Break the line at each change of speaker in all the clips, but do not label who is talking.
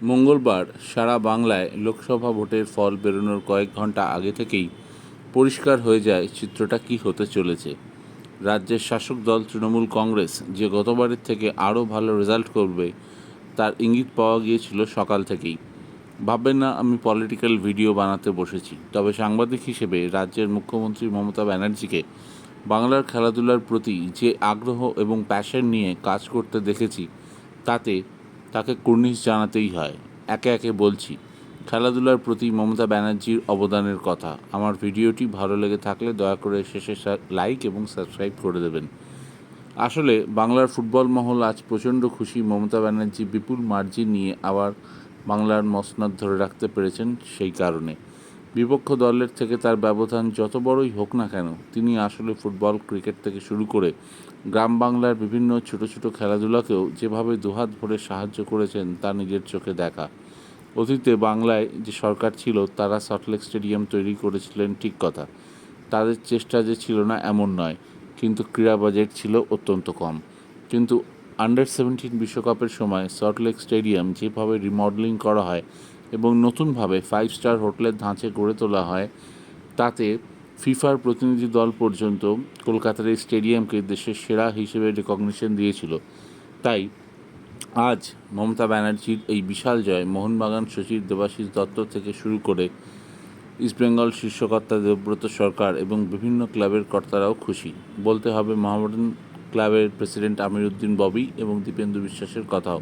মঙ্গলবার সারা বাংলায় লোকসভা ভোটের ফল বেরোনোর কয়েক ঘন্টা আগে থেকেই পরিষ্কার হয়ে যায় চিত্রটা কী হতে চলেছে। রাজ্যের শাসক দল তৃণমূল কংগ্রেস যে গতবারের থেকে আরও ভালো রেজাল্ট করবে তার ইঙ্গিত পাওয়া গিয়েছিল সকাল থেকেই। ভাববেন না আমি পলিটিক্যাল ভিডিও বানাতে বসেছি, তবে সাংবাদিক হিসেবে রাজ্যের মুখ্যমন্ত্রী মমতা ব্যানার্জিকে বাংলার খেলাধুলার প্রতি যে আগ্রহ এবং প্যাশন নিয়ে কাজ করতে দেখেছি, তাতে তাকে কুর্নিশ জানাতেই হয়। একে একে বলছি খেলাধুলার প্রতি মমতা ব্যানার্জির অবদানের কথা। আমার ভিডিওটি ভালো লেগে থাকলে দয়া করে শেষে লাইক এবং সাবস্ক্রাইব করে দেবেন। আসলে বাংলার ফুটবল মহল আজ প্রচণ্ড খুশি। মমতা ব্যানার্জি বিপুল মার্জিন নিয়ে আবার বাংলার মসনদ ধরে রাখতে পেরেছেন। সেই কারণে বিপক্ষ দলের থেকে তার ব্যবধান যত বড়ই হোক না কেন, তিনি আসলে ফুটবল, ক্রিকেট থেকে শুরু করে গ্রাম বাংলার বিভিন্ন ছোট ছোট খেলাধুলাকেও যেভাবে দুহাত ভরে সাহায্য করেছেন তা নিজের চোখে দেখা। অতীতে বাংলায় যে সরকার ছিল তারা সল্টলেক স্টেডিয়াম তৈরি করেছিলেন, ঠিক কথা। তাদের চেষ্টা যে ছিল না এমন নয়, কিন্তু ক্রীড়া বাজেট ছিল অত্যন্ত কম। কিন্তু আন্ডার-17 বিশ্বকাপের সময় সল্টলেক স্টেডিয়াম যেভাবে রিমডেলিং করা হয় এবং নতুনভাবে 5 স্টার হোটেলের ধাঁচে গড়ে তোলা হয়, তাতে ফিফার প্রতিনিধি দল পর্যন্ত কলকাতার এই স্টেডিয়ামকে দেশের সেরা হিসেবে রেকগনিশন দিয়েছিল। তাই আজ মমতা ব্যানার্জির এই বিশাল জয় মোহনবাগান সচিব দেবাশিস দত্ত থেকে শুরু করে ইস্টবেঙ্গল শীর্ষকর্তা দেবব্রত সরকার এবং বিভিন্ন ক্লাবের কর্তারাও খুশি। বলতে হবে মোহামেডান ক্লাবের প্রেসিডেন্ট আমির উদ্দিন ববি এবং দীপেন্দু বিশ্বাসের কথাও।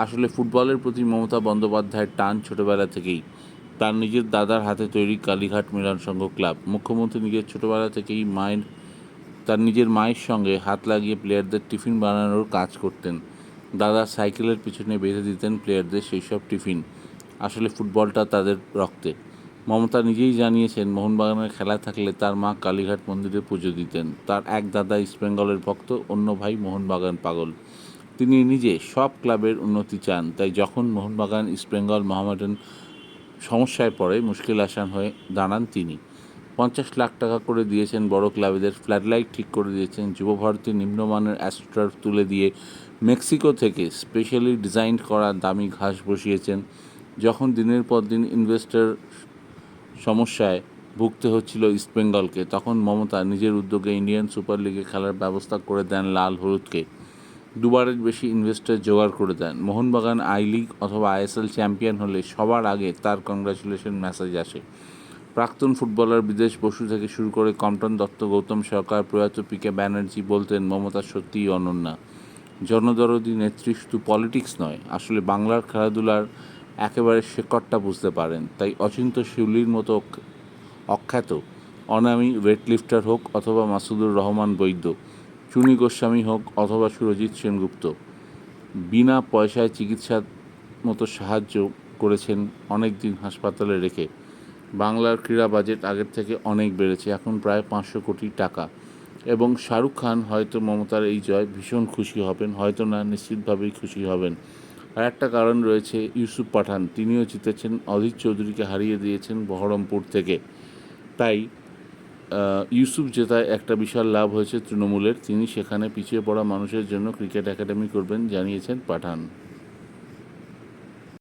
আসলে ফুটবলের প্রতি মমতা বন্দ্যোপাধ্যায়ের টান ছোটবেলা থেকেই। তার নিজের দাদার হাতে তৈরি কালীঘাট মিলন সংঘ ক্লাব। মুখ্যমন্ত্রী নিজের ছোটবেলা থেকেই তার নিজের মায়ের সঙ্গে হাত লাগিয়ে প্লেয়ারদের টিফিন বানানোর কাজ করতেন। দাদা সাইকেলের পিছনে বেঁধে দিতেন প্লেয়ারদের সেই সব টিফিন। আসলে ফুটবলটা তাদের রক্তে। মমতা নিজেই জানিয়েছেন, মোহনবাগানের খেলা থাকলে তার মা কালীঘাট মন্দিরে পুজো দিতেন। তার এক দাদা ইস্টবেঙ্গলের ভক্ত, অন্য ভাই মোহনবাগান পাগল। তিনি নিজে সব ক্লাবের উন্নতি চান। তাই যখন মোহনবাগান, ইস্টবেঙ্গল, মোহামেডান সমস্যায় পড়ে, মুশকিল আসান হয়ে দাঁড়ান তিনি। 50 লাখ টাকা করে দিয়েছেন বড় ক্লাবেদের, ফ্লাডলাইট ঠিক করে দিয়েছেন, যুবভারতী নিম্নমানের অ্যাস্ট্রোটার্ফ তুলে দিয়ে মেক্সিকো থেকে স্পেশালি ডিজাইন করা দামি ঘাস বসিয়েছেন। যখন দিনের পর দিন ইনভেস্টর সমস্যায় ভুগতে হচ্ছিল ইস্টবেঙ্গলকে, তখন মমতা নিজের উদ্যোগে ইন্ডিয়ান সুপার লিগে খেলার ব্যবস্থা করে দেন লাল হলুদকে। দুবারের বেশি ইনভেস্টর জোগাড় করে দেন। মোহনবাগান আই লিগ অথবা আইএসএল চ্যাম্পিয়ন হলে সবার আগে তার কংগ্রাচুলেশন মেসেজ আসে। প্রাক্তন ফুটবলার বিদেশ বসু থেকে শুরু করে কম্পটন দত্ত, গৌতম সরকার, প্রয়াত পিকে ব্যানার্জি বলতেন, মমতা সত্যিই অনন্যা। জনদরদি নেত্রী শুধু পলিটিক্স নয়, আসলে বাংলার খেলাধুলার একেবারে শেকড়টা বুঝতে পারেন। তাই অচিন্ত শিউলির মতো অখ্যাত অনামী ওয়েটলিফটার হোক অথবা মাসুদুর রহমান বৈদ্য, চুনি গোস্বামী হোক অথবা সুরজিৎ সেনগুপ্ত, বিনা পয়সায় চিকিৎসার মতো সাহায্য করেছেন অনেক দিন হাসপাতালে রেখে। বাংলার ক্রীড়া বাজেট আগের থেকে অনেক বেড়েছে, এখন প্রায় 500 কোটি টাকা। এবং শাহরুখ খান হয়তো মমতার এই জয় ভীষণ খুশি হবেন, হয়তো না, নিশ্চিতভাবেই খুশি হবেন। আর একটা কারণ রয়েছে, ইউসুফ পাঠান, তিনিও জিতেছেন, অধীর চৌধুরীকে হারিয়ে দিয়েছেন বহরমপুর থেকে। তাই ইউসুফ জেতায় একটা বিশাল লাভ হয়েছে তৃণমূলের। তিনি সেখানে পিছিয়ে পড়া মানুষের জন্য ক্রিকেট একাডেমি করবেন, জানিয়েছেন পাঠান।